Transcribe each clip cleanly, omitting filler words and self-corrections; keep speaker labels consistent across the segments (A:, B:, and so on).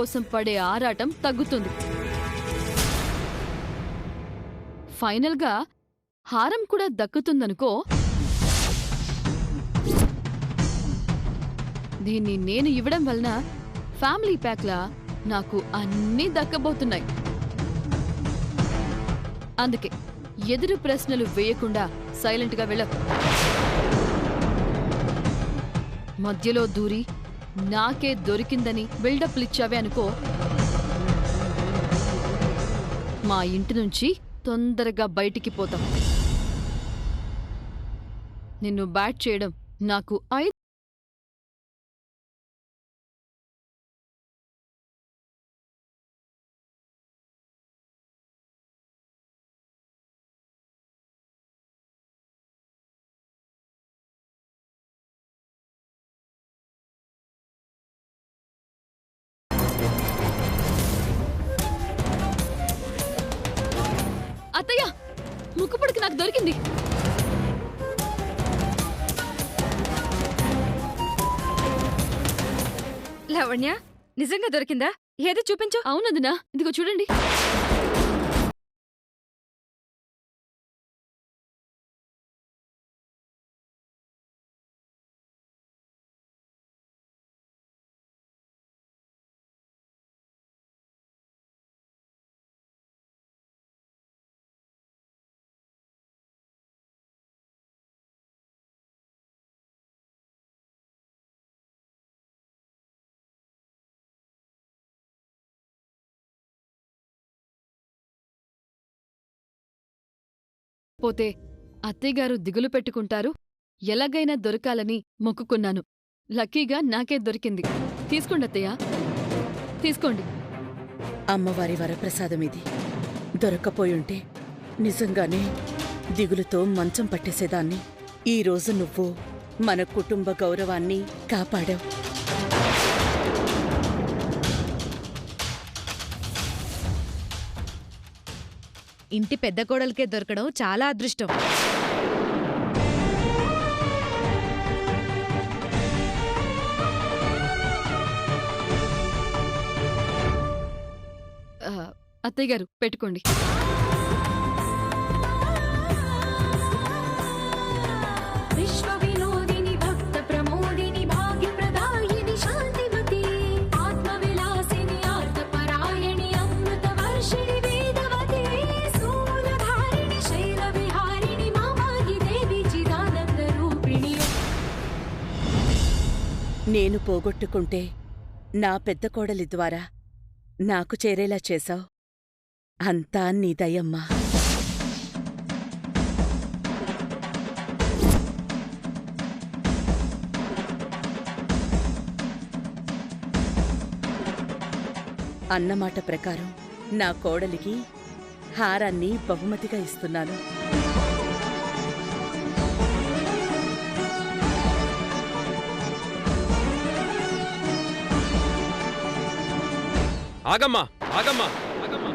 A: కోసం పడే ఆరాటం తగ్గుతుంది. ఫైనల్గా హారం కూడా దక్కుతుందనుకో. దీన్ని నేను ఇవ్వడం వలన ఫ్యామిలీ ప్యాక్లా నాకు అన్నీ దక్కబోతున్నాయి. అందుకే ఎదురు ప్రశ్నలు వేయకుండా సైలెంట్గా వెళ్ళకు. మధ్యలో దూరి నాకే దొరికిందని బిల్డప్లిచ్చావే అనుకో, మా ఇంటి నుంచి తొందరగా బయటికి పోతాం. నిన్ను బ్యాట్ చేయడం నాకు అత్తయ్య, ముక్కుపుడికి నాకు దొరికింది.
B: లావణ్య, నిజంగా దొరికిందా? ఏది చూపించు.
A: అవునదినా, ఇదిగో చూడండి. పోతే అత్తయ్యగారు దిగులు పెట్టుకుంటారు. ఎలాగైనా దొరకాలని మొక్కుకున్నాను. లక్కీగా నాకే దొరికింది. తీసుకోండి అత్తయ్య, తీసుకోండి.
C: అమ్మవారి వరప్రసాదం ఇది. దొరక్కపోయుంటే నిజంగానే దిగులుతో మంచం పట్టేసేదాన్ని. ఈరోజు నువ్వు మన కుటుంబ గౌరవాన్ని కాపాడావు.
B: ఇంటి పెద్ద కోడలికే దొరకడం చాలా అదృష్టం.
A: అత్తయ్యగారు పెట్టుకోండి.
C: నేను పోగొట్టుకుంటే నా పెద్ద కోడలి ద్వారా నాకు చేరేలా చేశావు. అంతా నీ దయమ్మా. అన్నమాట ప్రకారం నా కోడలికి హారాన్ని బహుమతిగా ఇస్తున్నాను.
D: ఆగమ్మా, ఆగమ్మా, ఆగమ్మా.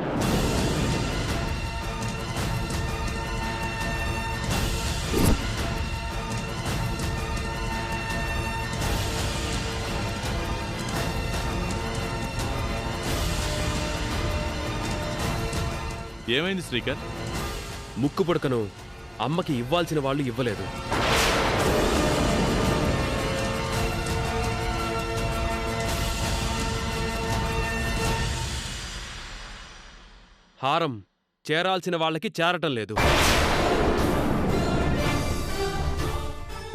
E: ఏమైంది శ్రీకర్?
D: ముక్కు పుడకను అమ్మకి ఇవ్వాల్సిన వాళ్ళు ఇవ్వలేదు. హారం చేరాల్సిన వాళ్ళకి చేరటం లేదు.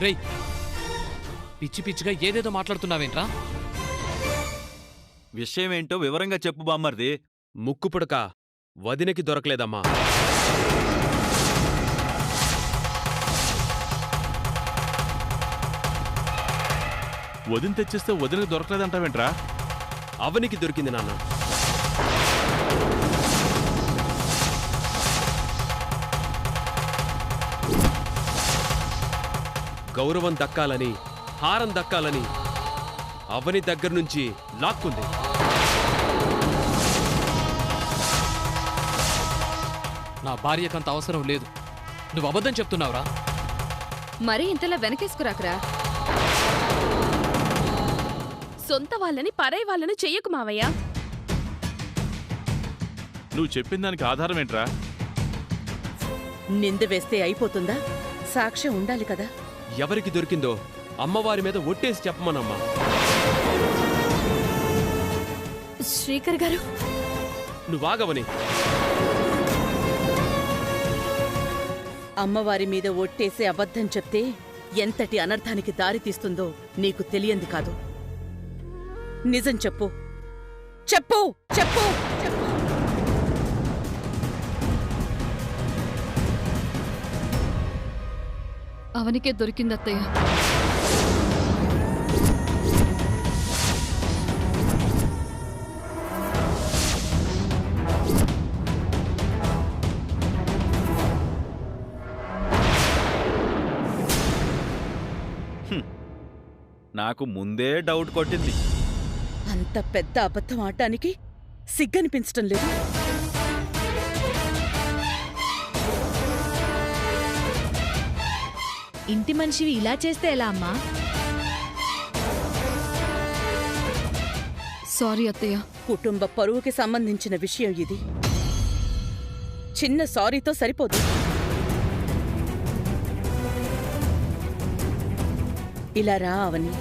F: రేయ్, పిచ్చి పిచ్చిగా ఏదేదో మాట్లాడుతున్నావేంట్రా?
E: విషయమేంటో వివరంగా చెప్పు బామ్మర్ది.
D: ముక్కు పుడక వదినకి దొరకలేదమ్మా.
E: వదిన తెచ్చిస్తే వదినకి దొరకలేదంటావేంట్రా?
D: అవనికి దొరికింది నాన్న. గౌరవం దక్కాలని, హారం దక్కాలని అవని దగ్గర్నుంచి లాక్కుంది.
F: నా భార్యకంత అవసరం లేదు. నువ్వు అబద్ధం చెప్తున్నావురా?
B: మరీ ఇంతలా వెనకేసుకురాకరా.
A: సొంత వాళ్ళని పరాయి వాళ్ళని చెయ్యకు మావయ్య.
E: నువ్వు చెప్పిన దానికి ఆధారం ఏంట్రా?
C: నింద వేస్తే అయిపోతుందా? సాక్ష్యం ఉండాలి కదా.
D: ఎవరికి దొరికిందో అమ్మవారి మీద ఒట్టేసి చెప్పమనమ్మా.
A: శ్రీకర్ గారు,
D: నువ్వాగవని.
C: అమ్మవారి మీద ఒట్టేసి అబద్ధం చెప్తే ఎంతటి అనర్థానికి దారితీస్తుందో నీకు తెలియంది కాదు. నిజం చెప్పు, చెప్పు, చెప్పు, చెప్పు.
A: అవనికే దొరికింది అత్తయ్య.
E: నాకు ముందే డౌట్ కొట్టింది.
C: అంత పెద్ద అబద్ధం ఆడటానికి సిగ్గనిపించటం లేదు.
B: ఇంటి మనిషివి ఇలా చేస్తే ఎలా అమ్మా?
A: సారీ అత్తయ్య.
C: కుటుంబ పరువుకి సంబంధించిన విషయం ఇది. చిన్న సారీతో సరిపోదు. ఇలా రా అవని.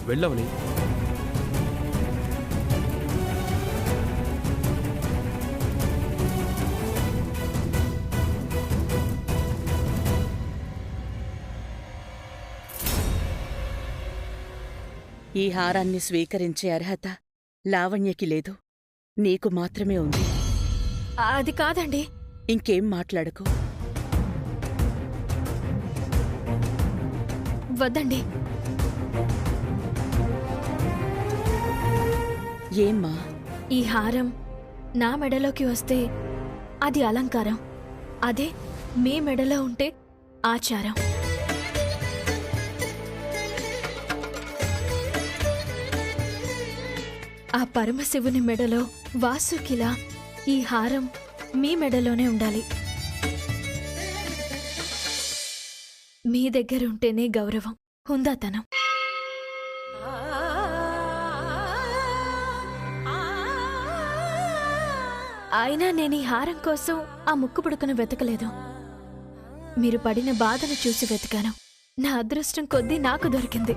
D: వెళ్ళవని.
C: ఈ హారాన్ని స్వీకరించే అర్హత లావణ్యకి లేదు, నీకు మాత్రమే ఉంది.
A: అది కాదండి.
C: ఇంకేం మాట్లాడకు.
A: వద్దండి.
C: ఏమ్మా?
G: ఈ హారం నా మెడలోకి వస్తే అది అలంకారం, అదే మీ మెడలో ఉంటే ఆచారం. ఆ పరమశివుని మెడలో వాసుకిలా ఈ హారం మీ మెడలోనే ఉండాలి. మీ దగ్గర ఉంటేనే గౌరవం, హుందాతనం. అయినా నేను ఈ హారం కోసం ఆ ముక్కు పుడకను వెతకలేదు. మీరు పడిన బాధను చూసి వెతికాను. నా అదృష్టం కొద్దీ నాకు దొరికింది.